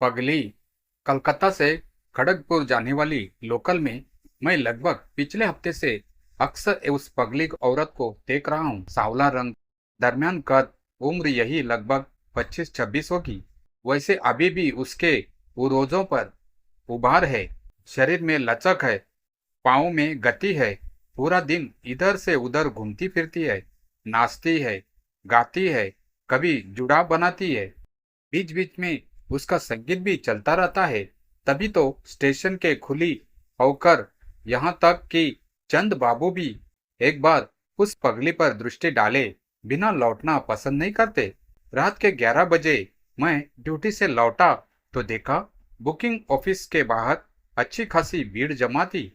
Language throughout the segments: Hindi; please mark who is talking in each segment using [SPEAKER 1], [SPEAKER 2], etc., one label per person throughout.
[SPEAKER 1] पगली, कलकत्ता से खड़गपुर जाने वाली लोकल में मैं लगभग पिछले हफ्ते से अक्सर उस पगली औरत को देख रहा हूँ। सांवला रंग, दरमियान कद, उम्र यही लगभग 25-26 होगी। वैसे अभी भी उसके उरोजों पर उभार है, शरीर में लचक है, पाँव में गति है। पूरा दिन इधर से उधर घूमती फिरती है, नाचती है, गाती है, कभी जुड़ा बनाती है। बीच बीच में उसका संगीत भी चलता रहता है। तभी तो स्टेशन के खुली होकर यहाँ तक कि चंद बाबू भी एक बार उस पगली पर दृष्टि डाले बिना लौटना पसंद नहीं करते। रात के 11 बजे मैं ड्यूटी से लौटा तो देखा बुकिंग ऑफिस के बाहर अच्छी खासी भीड़ जमा थी।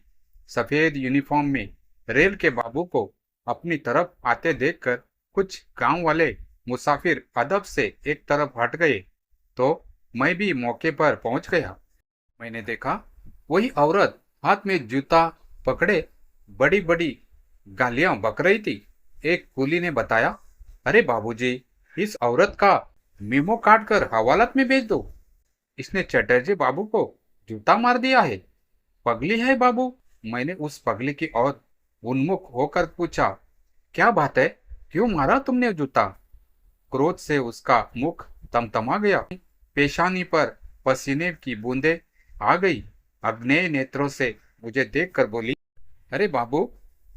[SPEAKER 1] सफेद यूनिफॉर्म में रेल के बाबू को अपनी तरफ आते देखकर कुछ गांव वाले मुसाफिर अदब से एक तरफ हट गए तो मैं भी मौके पर पहुंच गया। मैंने देखा वही औरत हाथ में जूता पकड़े बड़ी बड़ी गालियां बक रही थी। एक कुली ने बताया, अरे बाबूजी, इस औरत का मीमो काट कर हवालात में भेज दो। इसने चटर्जी बाबू को जूता मार दिया है। पगली है बाबू। मैंने उस पगली की ओर उन्मुख होकर पूछा, क्या बात है, क्यों मारा तुमने जूता? क्रोध से उसका मुख तमतमा गया। पेशानी पर पसीने की बूंदें आ गई। अग्नेय नेत्रों से मुझे देखकर बोली, अरे बाबू,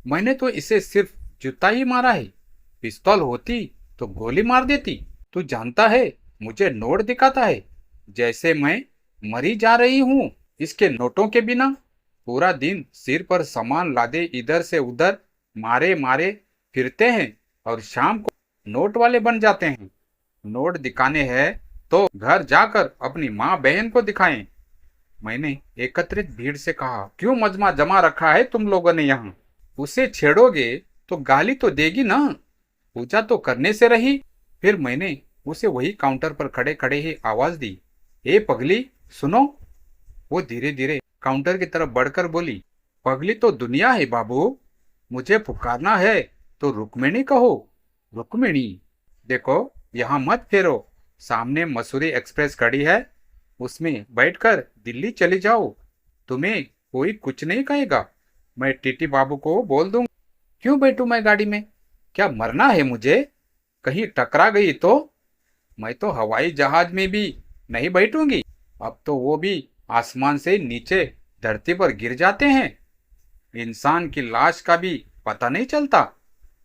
[SPEAKER 1] मैंने तो इसे सिर्फ जूता ही मारा है। पिस्तौल होती तो गोली मार देती। तू जानता है, मुझे नोट दिखाता है जैसे मैं मरी जा रही हूँ इसके नोटों के बिना। पूरा दिन सिर पर सामान लादे इधर से उधर मारे मारे फिरते हैं और शाम को नोट वाले बन जाते हैं। नोट दिखाने हैं तो घर जाकर अपनी माँ बहन को दिखाएं। मैंने एकत्रित भीड़ से कहा, क्यों मजमा जमा रखा है तुम लोगों ने यहाँ? उसे छेड़ोगे तो गाली तो देगी ना। पूजा तो करने से रही। फिर मैंने उसे वही काउंटर पर खड़े खड़े ही आवाज दी, ए पगली, सुनो। वो धीरे धीरे काउंटर की तरफ बढ़कर बोली, पगली तो दुनिया है बाबू। मुझे पुकारना है तो रुक्मिणी कहो। रुक्मिणी? देखो, यहाँ मत फेरो। सामने मसूरी एक्सप्रेस खड़ी है, उसमें बैठकर दिल्ली चली जाओ। तुम्हें कोई कुछ नहीं कहेगा। मैं टीटी बाबू को बोल दूंगा। क्यों बैठूं मैं गाड़ी में? क्या मरना है मुझे? कहीं टकरा गई तो? मैं तो हवाई जहाज में भी नहीं बैठूंगी। अब तो वो भी आसमान से नीचे धरती पर गिर जाते हैं। इंसान की लाश का भी पता नहीं चलता।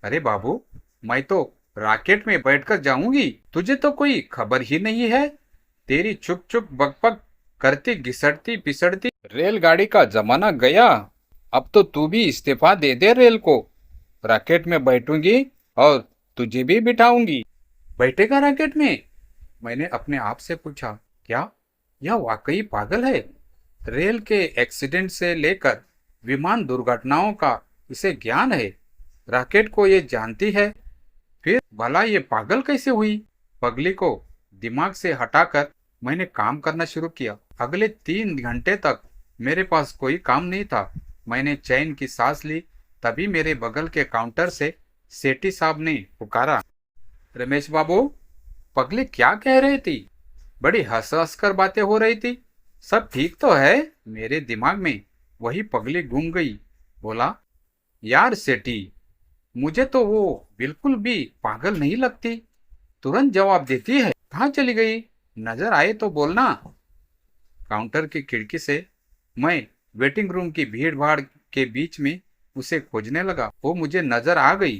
[SPEAKER 1] अरे बाबू, मैं तो रॉकेट में बैठकर जाऊंगी। तुझे तो कोई खबर ही नहीं है। तेरी चुप चुप बकबक करती घिसटती पिसड़ती रेलगाड़ी का जमाना गया। अब तो तू भी इस्तीफा दे दे रेल को। रॉकेट में बैठूंगी और तुझे भी बिठाऊंगी। बैठेगा रॉकेट में? मैंने अपने आप से पूछा, क्या यह वाकई पागल है? रेल के एक्सीडेंट से लेकर विमान दुर्घटनाओं का इसे ज्ञान है। रॉकेट को ये जानती है। फिर भला ये पागल कैसे हुई? पगली को दिमाग से हटाकर मैंने काम करना शुरू किया। अगले 3 घंटे तक मेरे पास कोई काम नहीं था। मैंने चैन की सांस ली। तभी मेरे बगल के काउंटर से सेठी साहब ने पुकारा, रमेश बाबू, पगली क्या कह रही थी? बड़ी हंस हंस कर बातें हो रही थी। सब ठीक तो है? मेरे दिमाग में वही पगली घूम गई। बोला, यार सेठी, मुझे तो वो बिल्कुल भी पागल नहीं लगती। तुरंत जवाब देती है। कहाँ चली गई? नजर आए तो बोलना। काउंटर की खिड़की से मैं वेटिंग रूम की भीड़ भाड़ के बीच में उसे खोजने लगा। वो मुझे नजर आ गई।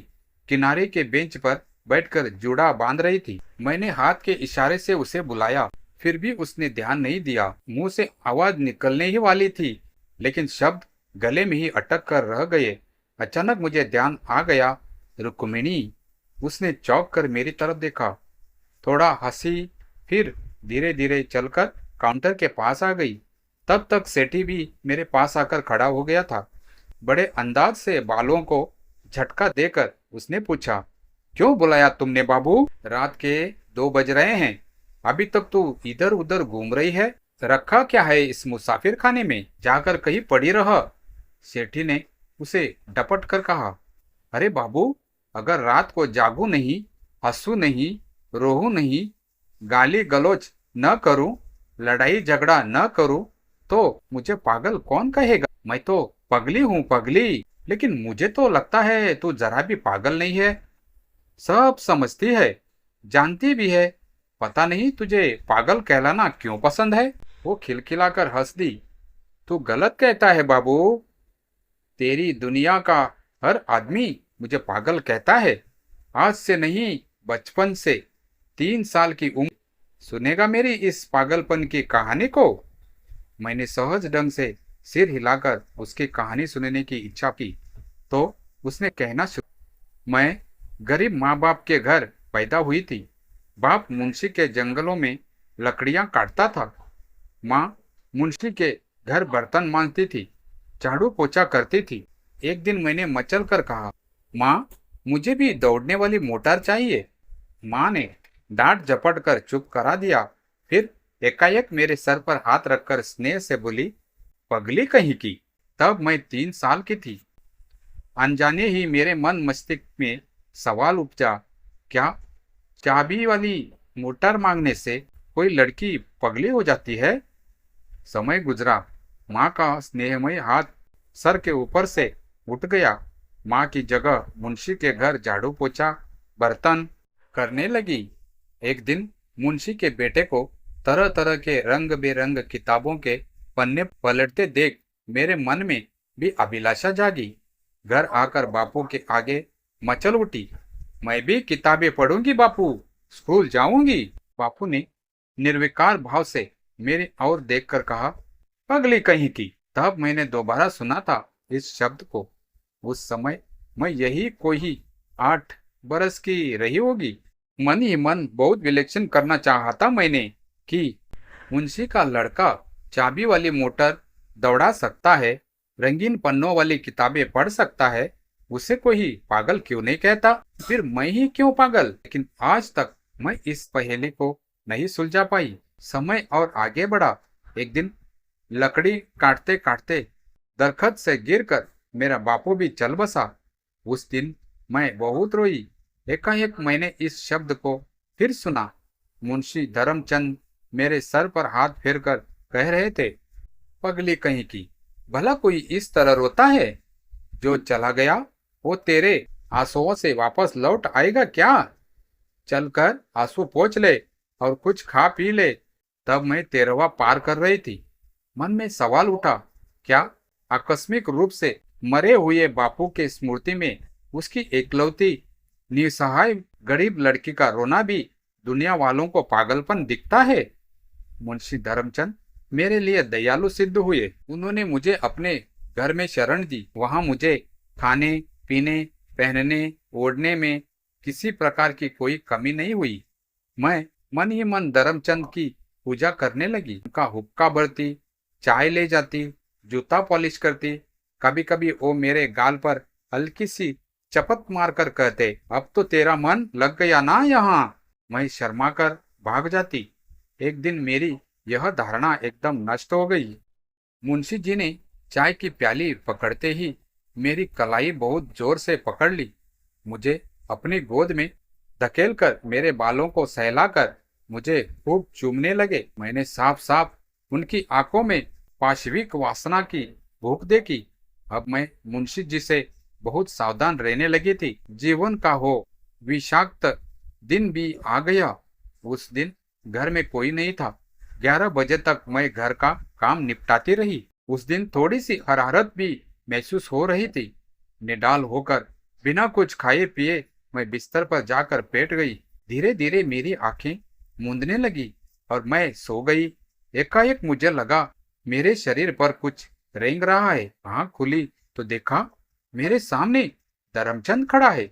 [SPEAKER 1] किनारे के बेंच पर बैठकर जूड़ा बांध रही थी। मैंने हाथ के इशारे से उसे बुलाया, फिर भी उसने ध्यान नहीं दिया। मुंह से आवाज निकलने ही वाली थी, लेकिन शब्द गले में ही अटक कर रह गए। अचानक मुझे ध्यान आ गया, रुक्मिणी। उसने चौंक कर मेरी तरफ देखा, थोड़ा हंसी, फिर धीरे धीरे चलकर काउंटर के पास आ गई। तब तक सेठी भी मेरे पास आकर खड़ा हो गया था। बड़े अंदाज से बालों को झटका देकर उसने पूछा, क्यों बुलाया तुमने बाबू? रात के 2 बज रहे हैं, अभी तक तू इधर उधर घूम रही है। रखा क्या है इस मुसाफिर खाने में? जाकर कहीं पड़ी रह। सेठी ने उसे डपट कर कहा, अरे बाबू, अगर रात को जागू नहीं, हंसू नहीं, रोहू नहीं, गाली गलौज न करूं, लड़ाई झगड़ा न करूं तो मुझे पागल कौन कहेगा। मैं तो पगली हूँ पगली। लेकिन मुझे तो लगता है तू जरा भी पागल नहीं है। सब समझती है, जानती भी है। पता नहीं तुझे पागल कहलाना क्यों पसंद है। वो खिलखिलाकर हंस दी। तू गलत कहता है बाबू। तेरी दुनिया का हर आदमी मुझे पागल कहता है। आज से नहीं, बचपन से। 3 साल की उम्र सुनेगा मेरी इस पागलपन की कहानी को। मैंने सहज ढंग से सिर हिलाकर उसकी कहानी सुनने की इच्छा की तो उसने कहना शुरू। मैं गरीब माँ बाप के घर पैदा हुई थी। बाप मुंशी के जंगलों में लकड़ियां काटता था। माँ मुंशी के घर बर्तन मांजती थी, झाड़ू पोछा करती थी। एक दिन मैंने मचल कर कहा, माँ मुझे भी दौड़ने वाली मोटर चाहिए। माँ ने डांट झपट कर चुप करा दिया। फिर एकाएक मेरे सर पर हाथ रखकर स्नेह से बोली, पगली कहीं की। तब मैं 3 साल की थी। अनजाने ही मेरे मन मस्तिष्क में सवाल उपजा, क्या चाबी वाली मोटर मांगने से कोई लड़की पगली हो जाती है। समय गुजरा। माँ का स्नेहमय हाथ सर के ऊपर से उठ गया। माँ की जगह मुंशी के घर झाड़ू पोछा बर्तन करने लगी। एक दिन मुंशी के बेटे को तरह तरह के रंग बेरंग किताबों के पन्ने पलटते देख मेरे मन में भी अभिलाषा जागी। घर आकर बापू के आगे मचल उठी, मैं भी किताबें पढ़ूंगी बापू, स्कूल जाऊंगी। बापू ने निर्विकार भाव से मेरी ओर देखकर कहा, पगली कहीं की। तब मैंने दोबारा सुना था इस शब्द को। उस समय मैं यही कोई 8 बरस की रही होगी। मन ही मन बहुत विवेचन करना चाहा मैंने कि मुंशी का लड़का चाबी वाली मोटर दौड़ा सकता है, रंगीन पन्नों वाली किताबें पढ़ सकता है, उसे कोई पागल क्यों नहीं कहता। फिर मैं ही क्यों पागल। लेकिन आज तक मैं इस पहेली को नहीं सुलझा पाई। समय और आगे बढ़ा। एक दिन लकड़ी काटते काटते दरखत से गिरकर मेरा बापू भी चल बसा। उस दिन मैं बहुत रोई। एकाएक मैंने इस शब्द को फिर सुना। मुंशी धर्मचंद मेरे सर पर हाथ फेरकर कह रहे थे, पगली कहीं की, भला कोई इस तरह रोता है। जो चला गया वो तेरे आंसुओं से वापस लौट आएगा क्या। चलकर आंसू पोंछ ले और कुछ खा पी ले। तब मैं 13वां पार कर रही थी। मन में सवाल उठा, क्या आकस्मिक रूप से मरे हुए बापू के स्मृति में उसकी एकलौती निसहाय गरीब लड़की का रोना भी दुनिया वालों को पागलपन दिखता है। मुंशी धर्मचंद मेरे लिए दयालु सिद्ध हुए। उन्होंने मुझे अपने घर में शरण दी। वहां मुझे खाने पीने पहनने ओढ़ने में किसी प्रकार की कोई कमी नहीं हुई। मैं मन ही मन धर्मचंद की पूजा करने लगी। उनका हुक्का भरती, चाय ले जाती, जूता पॉलिश करती। कभी कभी वो मेरे गाल पर हल्की सी चपत मारकर कहते, अब तो तेरा मन लग गया ना यहाँ। मैं शर्मा कर भाग जाती। एक दिन मेरी यह धारणा एकदम नष्ट हो गई। मुंशी जी ने चाय की प्याली पकड़ते ही मेरी कलाई बहुत जोर से पकड़ ली। मुझे अपनी गोद में धकेलकर मेरे बालों को सहलाकर मुझे खूब चूमने लगे। मैंने साफ साफ उनकी आंखों में पाशविक वासना की भूख देखी। अब मैं मुंशी जी से बहुत सावधान रहने लगी थी। जीवन का हो विषाक्त दिन भी आ गया। उस दिन घर में कोई नहीं था। 11 बजे तक मैं घर का काम निपटाती रही। उस दिन थोड़ी सी हरारत भी महसूस हो रही थी। निडाल होकर बिना कुछ खाए पिए मैं बिस्तर पर जाकर बैठ गई। धीरे धीरे मेरी आंखें मूंदने लगी और मैं सो गई। एकाएक मुझे लगा मेरे शरीर पर कुछ रेंग रहा है। आंख खुली तो देखा मेरे सामने धर्मचंद खड़ा है।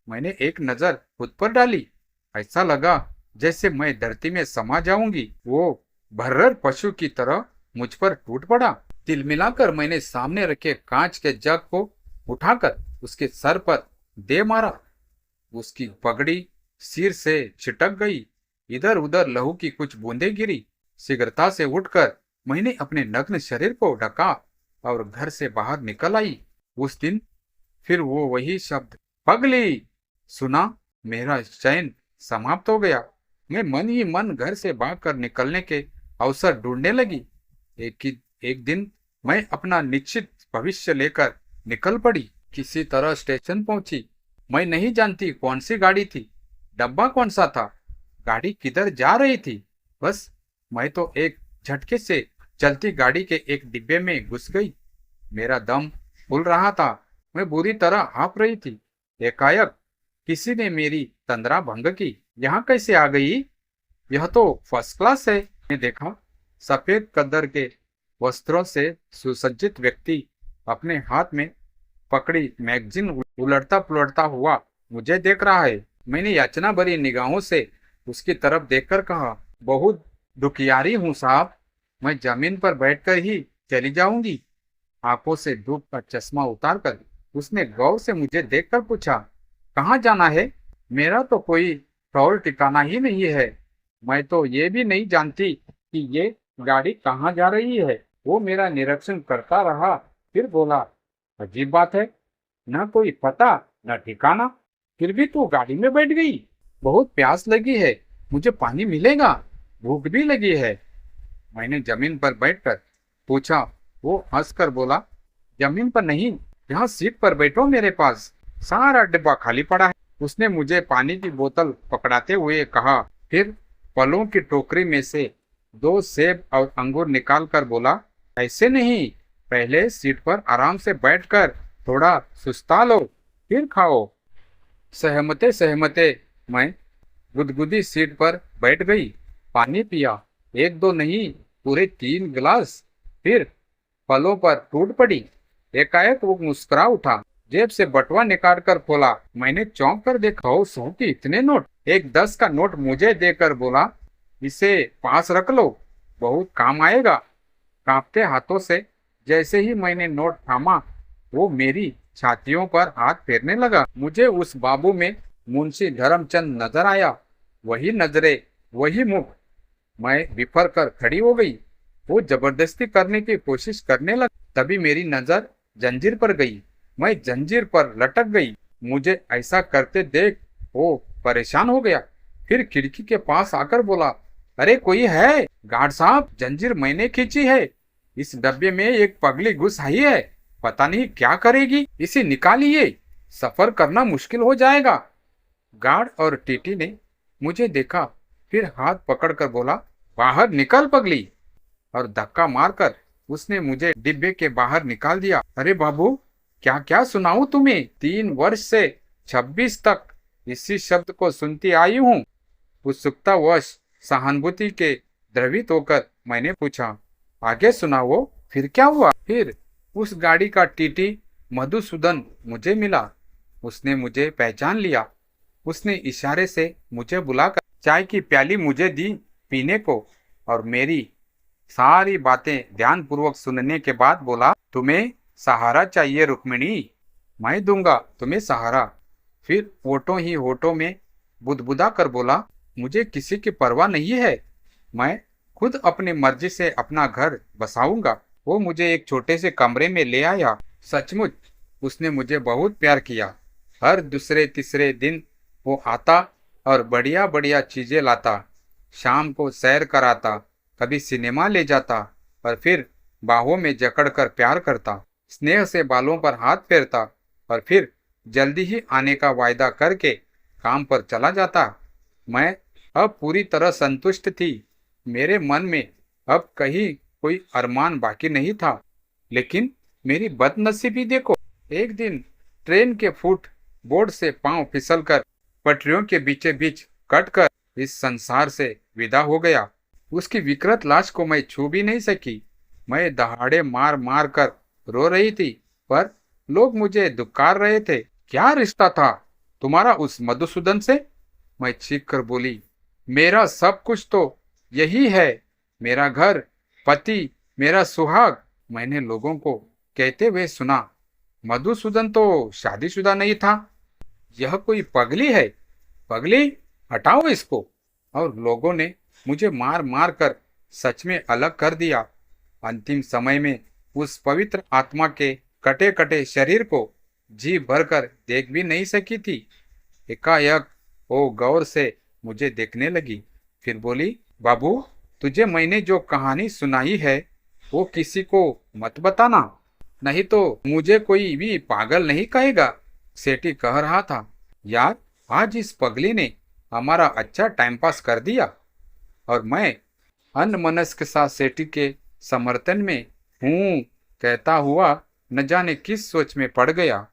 [SPEAKER 1] मैंने एक नजर खुद पर डाली। ऐसा लगा जैसे मैं धरती में समा जाऊंगी। वो भर्रर पशु की तरह मुझ पर टूट पड़ा। तिलमिलाकर मैंने सामने रखे कांच के जग को उठाकर उसके सर पर दे मारा। उसकी पगड़ी सिर से छिटक गई। इधर उधर लहू की कुछ बूंदें गिरी। शीघ्रता से उठकर मैंने अपने नग्न शरीर को ढका और घर से बाहर निकल आई। उस दिन फिर वो वही शब्द पगली सुना। मेरा चैन समाप्त हो गया। मैं मन ही मन घर से भागकर निकलने के अवसर ढूंढने लगी। एक दिन मैं अपना निश्चित भविष्य लेकर निकल पड़ी। किसी तरह स्टेशन पहुंची। मैं नहीं जानती कौन सी गाड़ी थी, डब्बा कौन सा था, गाड़ी किधर जा रही थी। बस मैं तो एक झटके से चलती गाड़ी के एक डिब्बे में घुस गई। मेरा दम फूल रहा था, मैं बुरी तरह हाँफ रही थी। एकाएक किसी ने मेरी तंद्रा भंग की। यहाँ कैसे आ गई? यह तो फर्स्ट क्लास है। मैंने देखा, सफेद कदर के वस्त्रों से सुसज्जित व्यक्ति अपने हाथ में पकड़ी मैगजीन उलटता पुलटता हुआ मुझे देख रहा है। मैंने याचना भरी निगाहों से उसकी तरफ देखकर कहा, बहुत दुखियारी हूँ साहब, मैं जमीन पर बैठकर ही चली जाऊंगी। आंखों से धूप का चश्मा उतारकर उसने गौर से मुझे देखकर पूछा, कहाँ जाना है? मेरा तो कोई ठौर ठिकाना ही नहीं है। मैं तो ये भी नहीं जानती कि ये गाड़ी कहाँ जा रही है। वो मेरा निरीक्षण करता रहा, फिर बोला, अजीब बात है, न कोई पता न ठिकाना, फिर भी तू गाड़ी में बैठ गई। बहुत प्यास लगी है, मुझे पानी मिलेगा? भूख भी लगी है। मैंने जमीन पर बैठकर पूछा। वो हंसकर बोला, जमीन पर नहीं, यहाँ सीट पर बैठो मेरे पास, सारा डिब्बा खाली पड़ा है। उसने मुझे पानी की बोतल पकड़ाते हुए कहा, फिर फलों की टोकरी में से 2 सेब और अंगूर निकाल कर बोला, ऐसे नहीं, पहले सीट पर आराम से बैठकर थोड़ा सुस्ता लो, फिर खाओ। सहमते सहमते मैं गुदगुदी सीट पर बैठ गई। पानी पिया, 1-2 नहीं, पूरे 3 गिलास। फिर फलों पर टूट पड़ी। एकाएक वो मुस्कुरा उठा, जेब से बटुआ निकाल कर खोला। मैंने चौंक कर देखा, 100 के इतने नोट। एक 10 का नोट मुझे देकर बोला, इसे पास रख लो, बहुत काम आएगा। कांपते हाथों से जैसे ही मैंने नोट थामा, वो मेरी छातियों पर हाथ फेरने लगा। मुझे उस बाबू में मुंशी धर्मचंद नजर आया। वही नजरे, वही मुख। मैं बिफर कर खड़ी हो गई। वो जबरदस्ती करने की कोशिश करने लगा। तभी मेरी नजर जंजीर पर गई। मैं जंजीर पर लटक गई। मुझे ऐसा करते देख वो परेशान हो गया। फिर खिड़की के पास आकर बोला, अरे कोई है? गार्ड साहब, जंजीर मैंने खींची है। इस डब्बे में एक पगली घुस आई है, पता नहीं क्या करेगी, इसे निकालिए, सफर करना मुश्किल हो जाएगा। गार्ड और टीटी ने मुझे देखा, फिर हाथ पकड़कर बोला, बाहर निकल पगली, और धक्का मारकर उसने मुझे डिब्बे के बाहर निकाल दिया। अरे बाबू, क्या क्या सुनाऊं तुम्हें? 3 वर्ष से 26 तक इसी शब्द को सुनती आई हूँ। उत्सुकतावश सहानुभूति के द्रवित होकर मैंने पूछा, आगे सुनाओ, फिर क्या हुआ? फिर उस गाड़ी का टीटी मधुसूदन मुझे मिला। उसने मुझे पहचान लिया। उसने इशारे से मुझे बुलाकर चाय की प्याली मुझे दी पीने को, और मेरी सारी बातें ध्यानपूर्वक सुनने के बाद बोला, तुम्हें सहारा चाहिए रुक्मिणी, मैं दूंगा तुम्हें सहारा। फिर होठों ही होठों में बुदबुदा कर बोला, मुझे किसी की परवाह नहीं है, मैं खुद अपनी मर्जी से अपना घर बसाऊंगा। वो मुझे एक छोटे से कमरे में ले आया। सचमुच उसने मुझे बहुत प्यार किया। हर दूसरे तीसरे दिन वो आता और बढ़िया बढ़िया चीजें लाता। शाम को सैर कराता, कभी सिनेमा ले जाता, और फिर बाहों में जकड़कर प्यार करता। स्नेह से बालों पर हाथ फेरता, और फिर जल्दी ही आने का वायदा करके काम पर चला जाता। मैं अब पूरी तरह संतुष्ट थी। मेरे मन में अब कहीं कोई अरमान बाकी नहीं था। लेकिन मेरी बदनसीबी देखो, एक दिन ट्रेन के फुट बोर्ड से पांव फिसलकर पटरियों के बीचे बीच कटकर इस संसार से विदा हो गया। उसकी विकृत लाश को मैं छू भी नहीं सकी। मैं दहाड़े मार मार कर रो रही थी, पर लोग मुझे दुत्कार रहे थे। क्या रिश्ता था तुम्हारा उस मधुसूदन से? मैं चीख कर बोली, मेरा सब कुछ तो यही है, मेरा घर, पति, मेरा सुहाग। मैंने लोगों को कहते हुए सुना, मधुसूदन तो शादीशुदा नहीं था, यह कोई पगली है। पगली, हटाओ इसको। और लोगों ने मुझे मार मार कर सच में अलग कर दिया। अंतिम समय में उस पवित्र आत्मा के कटे कटे शरीर को जी भरकर देख भी नहीं सकी थी। एकाएक वो गौर से मुझे देखने लगी, फिर बोली, बाबू तुझे मैंने जो कहानी सुनाई है वो किसी को मत बताना, नहीं तो मुझे कोई भी पागल नहीं कहेगा, सेठी कह रहा था। यार, आज इस पगली ने हमारा अच्छा टाइम पास कर दिया और मैं अनमनस्क के साथ सेठी के समर्थन में हूँ कहता हुआ न जाने किस सोच में पड़ गया।